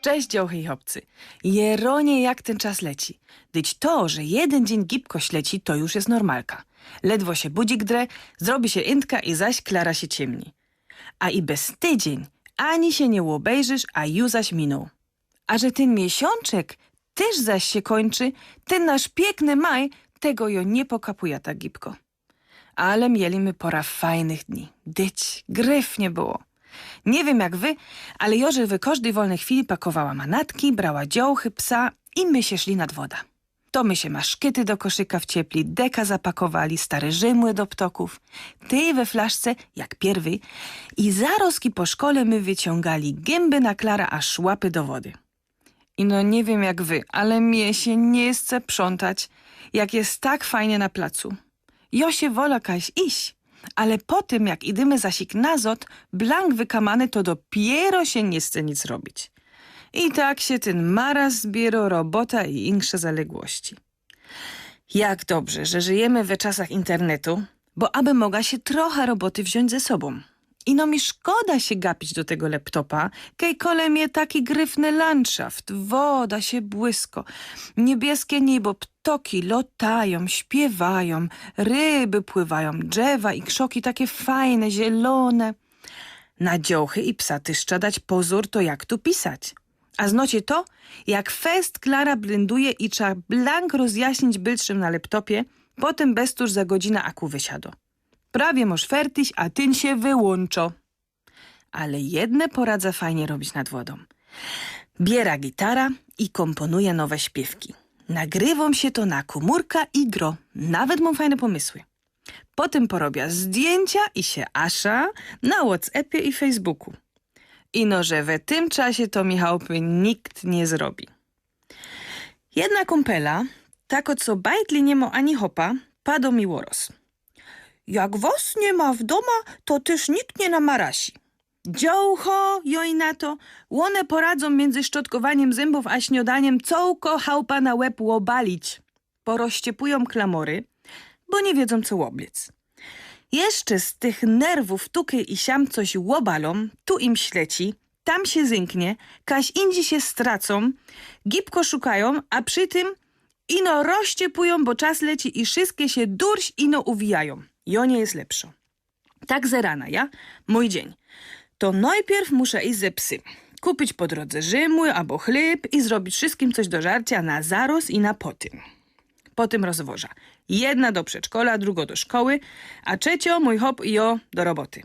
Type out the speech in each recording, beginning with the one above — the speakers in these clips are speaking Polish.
Cześć, dziołchy i chłopcy. Jeronie, jak ten czas leci. Dyć to, że jeden dzień gibkoś leci, to już jest normalka. Ledwo się budzik dre, zrobi się intka i zaś Klara się ciemni. A i bez tydzień ani się nie obejrzysz, a już zaś minął. A że ten miesiączek też zaś się kończy, ten nasz piękny maj, tego jo nie pokapuje tak gibko. Ale mieliśmy pora fajnych dni. Dyć, gryf nie było. Nie wiem jak wy, ale Joże w każdej wolnej chwili pakowała manatki, brała dziołchy, psa i my się szli nad woda. To my się maszkyty do koszyka wciepli, deka zapakowali, stare żymły do ptoków, ty we flaszce, jak pierwy, i zaroski po szkole my wyciągali gęby na Klara aż łapy do wody. I no nie wiem jak wy, ale mnie się nie chce przątać, jak jest tak fajnie na placu. Jo się wola kaś iść. Ale po tym, jak idymy zasik nazot, blank wykamany, to dopiero się nie chce nic robić. I tak się ten maraz zbiera robota i insze zaległości. Jak dobrze, że żyjemy we czasach internetu, bo aby mogła się trochę roboty wziąć ze sobą. Ino mi szkoda się gapić do tego laptopa, kej kole mnie taki gryfny landschaft, woda się błysko, niebieskie niebo, ptoki lotają, śpiewają, ryby pływają, drzewa i krzoki takie fajne, zielone. Na dziołchy i psa tyszcza dać pozór, to jak tu pisać. A znocie to, jak fest Klara blinduje i trzeba blank rozjaśnić bylczym na laptopie, potem bez tuż za godzinę aku wysiado. Prawie moż fertyś, a tyn się wyłączo. Ale jedne poradza fajnie robić nad wodą. Biera gitara i komponuje nowe śpiewki. Nagrywam się to na komórka i gro. Nawet mam fajne pomysły. Potem porobia zdjęcia i się asza na WhatsAppie i Facebooku. Ino, że we tym czasie to Michałpy nikt nie zrobi. Jedna kumpela, tako co bajtli nie ma ani hopa, padł mi łoros. Jak was nie ma w doma, to też nikt nie namarasi. Dziołcho, joj na to, one poradzą między szczotkowaniem zębów a śniadaniem cołko chałpa na łeb łobalić. Porozściepują klamory, bo nie wiedzą co łobliec. Jeszcze z tych nerwów tuky i siam coś łobalą, tu im śleci, tam się zyknie, kaś indzi się stracą, gibko szukają, a przy tym ino rozściepują, bo czas leci i wszystkie się durś ino uwijają. Jo nie jest lepszo. Tak ze rana, ja? Mój dzień. To najpierw muszę iść ze psy. Kupić po drodze żymły albo chleb i zrobić wszystkim coś do żarcia na zaroz i na potym. Potem rozwoża. Jedna do przedszkola, druga do szkoły, a trzecio mój hop i jo do roboty.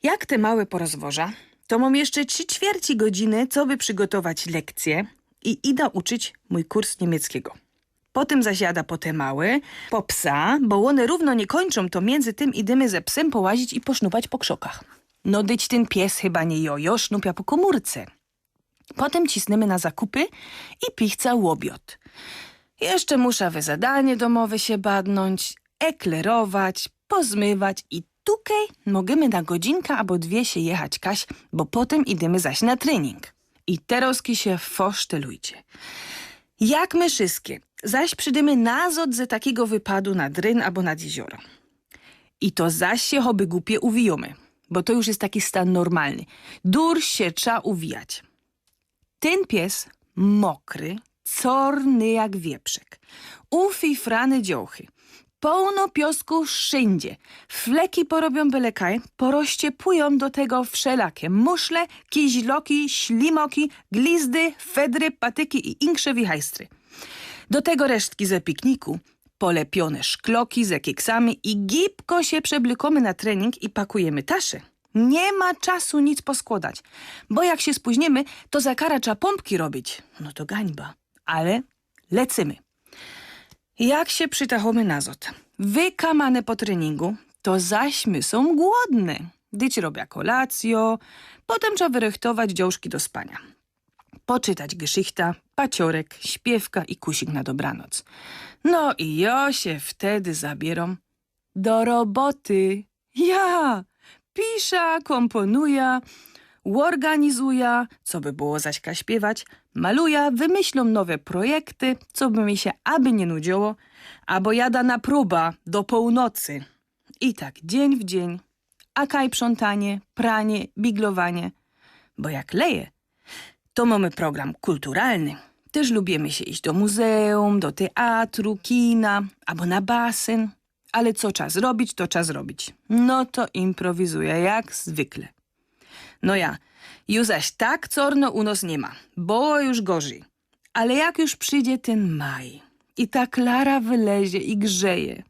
Jak te małe porozwoża, to mam jeszcze 3/4 godziny, co by przygotować lekcje i ida uczyć mój kurs niemieckiego. Potem zasiada po te małe, po psa, bo one równo nie kończą, to między tym idymy ze psem połazić i posznupać po krzokach. No dyć ten pies chyba nie jojo, sznupia po komórce. Potem cisnymy na zakupy i pichca łobiot. Jeszcze muszę we zadanie domowe się badnąć, eklerować, pozmywać i tukej możemy na godzinkę albo 2 się jechać kaś, bo potem idymy zaś na trening. I teroski się fosztelujcie. Jak my wszystkie, zaś przydymy nazot ze takiego wypadu nad ryn albo nad jezioro. I to zaś się choby głupie uwijomy, bo to już jest taki stan normalny. Dur się trzeba uwijać. Ten pies mokry, corny jak wieprzek, ufifrane dziołchy, pełno piosku wszędzie, fleki porobią byle kaj, porozściepują do tego wszelakie muszle, kiźloki, ślimoki, glizdy, fedry, patyki i inkrze wichajstry. Do tego resztki ze pikniku, polepione szkloki ze keksami i gibko się przeblikamy na trening i pakujemy tasze. Nie ma czasu nic poskładać, bo jak się spóźnimy, to za kara trzeba pompki robić. No to gańba, ale lecymy. Jak się przytachamy nazot, wykamane po treningu, to zaś my są głodne. Dyć robia kolacjo, potem trzeba wyrechtować dziołszki do spania. Poczytać geschichta, paciorek, śpiewka i kusik na dobranoc. No i ja się wtedy zabieram do roboty. Ja piszę, komponuję, organizuję, co by było zaśka śpiewać, maluję, wymyślą nowe projekty, co by mi się aby nie nudziło, albo jada na próba do północy. I tak dzień w dzień, a kaj przątanie, pranie, biglowanie, bo jak leje, To mamy program kulturalny. Też lubimy się iść do muzeum, do teatru, kina albo na basen. Ale co czas robić, to czas robić. No to improwizuję, jak zwykle. No ja, już zaś tak corno u nas nie ma, bo już gorzej. Ale jak już przyjdzie ten maj i ta Klara wylezie i grzeje,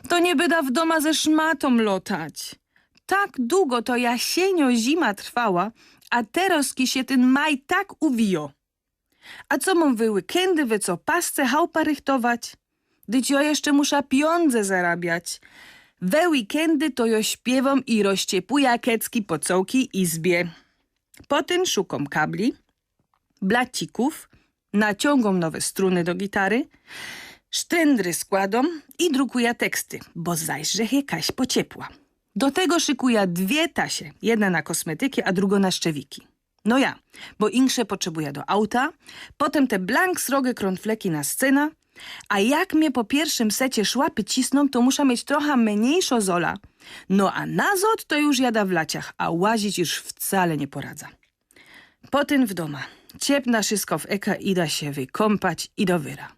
to nie byda w doma ze szmatą lotać. Tak długo to jesienio zima trwała, a teraz się ten maj tak uwijo. A co mam wy weekendy, wy co pasce chałupa rychtować? Dyć ja jeszcze muszę pieniądze zarabiać. We weekendy to ja śpiewam i rozciepuję kecki po całej izbie. Potem szukam kabli, blacików, naciągam nowe struny do gitary, sztryndry składam i drukuję teksty, bo zajrze jakaś pociepła. Do tego szykuję 2 tasie, jedna na kosmetyki, a druga na szczewiki. No ja, bo insze potrzebuję do auta, potem te blank srogie kronfleki na scena, a jak mnie po pierwszym secie szłapy cisną, to muszę mieć trochę mniejszo zola. No a na zot to już jada w laciach, a łazić już wcale nie poradza. Potem w doma, ciepna wszystko w eka i da się wykąpać i do wyra.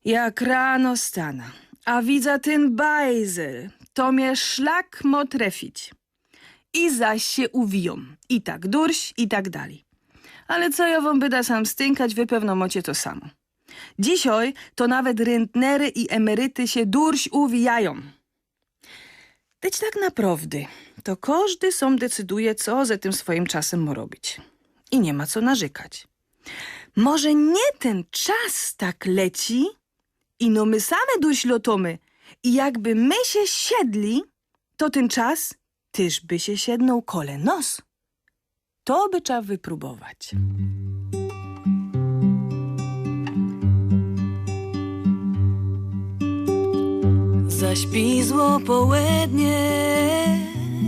Jak rano stana, a widzę ten bajzel, to mnie szlak mo trefić. I zaś się uwijom, i tak durś, i tak dalej. Ale co ja wam byda sam stynkać, wy pewno mocie to samo. Dzisiaj to nawet rentnery i emeryty się durś uwijają. Teď tak naprawdę, to każdy sam decyduje, co ze tym swoim czasem ma robić. I nie ma co narzekać. Może nie ten czas tak leci, i no my same durś lotomy, i jakby my się siedli, to ten czas tyż by się siednął kole nos. To by trzeba wypróbować. Zaśpizło południe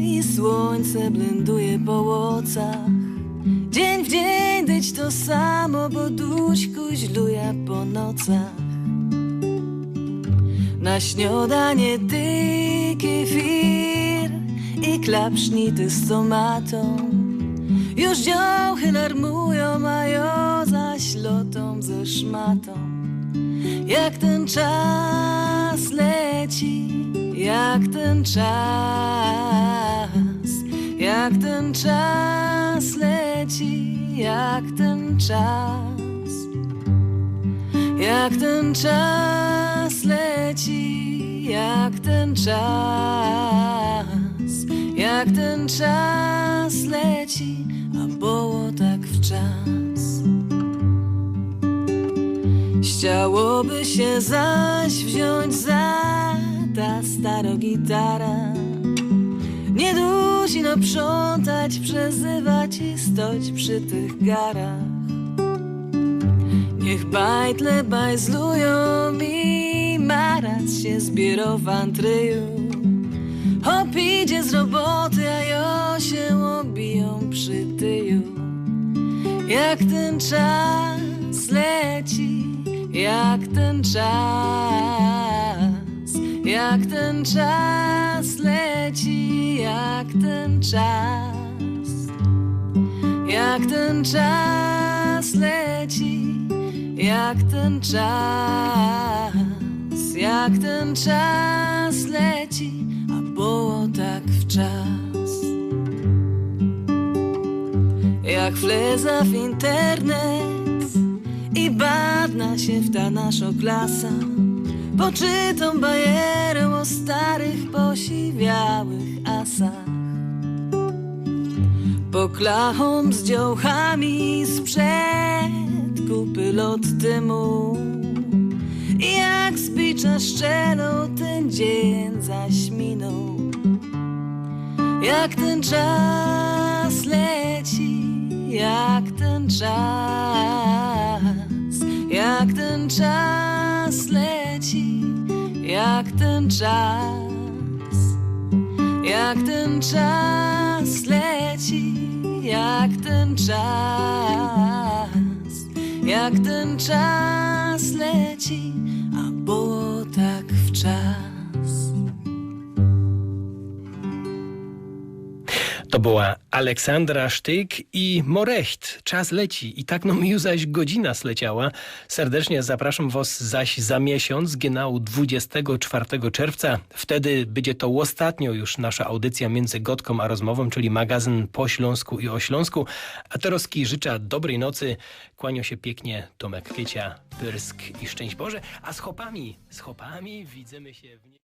i słońce blenduje po łocach. Dzień w dzień dyć to samo, bo duśku źluje po nocach. Na śniadanie ty kefir i klapsznity z tomatą. Już działchy larmują, a ja zaś lotą ze szmatą. Jak ten czas leci, jak ten czas, jak ten czas leci, jak ten czas, jak ten czas leci, jak ten czas, jak ten czas leci, a było tak w czas. Chciałoby się zaś wziąć za ta stara gitara, nie dusi naprzątać, przezywać i stoć przy tych garach. Niech bajtle bajzlują i marac się zbiera w antryju. Hop idzie z roboty, a ja się obiją przy tyju. Jak ten czas leci, jak ten czas, jak ten czas leci, jak ten czas, jak ten czas leci, jak ten czas, jak ten czas leci, a było tak w czas. Jak wleza w internet i badna się w ta nasza klasa, poczytam bajerę o starych, posiwiałych asach. Poklachom z dziołchami sprzed kupy lat temu. I jak z bicza szczelą ten dzień zaś minął. Jak ten czas leci, jak ten czas, jak ten czas leci, jak ten czas, jak ten czas leci, jak ten czas, jak ten czas leci, a było tak w czas. To była Aleksandra Sztyk i Morecht. Czas leci i tak no mi już zaś godzina sleciała. Serdecznie zapraszam was zaś za miesiąc, genau 24 czerwca. Wtedy będzie to ostatnio już nasza audycja między Gotką a rozmową, czyli magazyn po Śląsku i o Śląsku. A teraz życzę dobrej nocy. Kłanią się pięknie Tomek Kycia, Pyrsk i szczęść Boże. A z chopami widzimy się w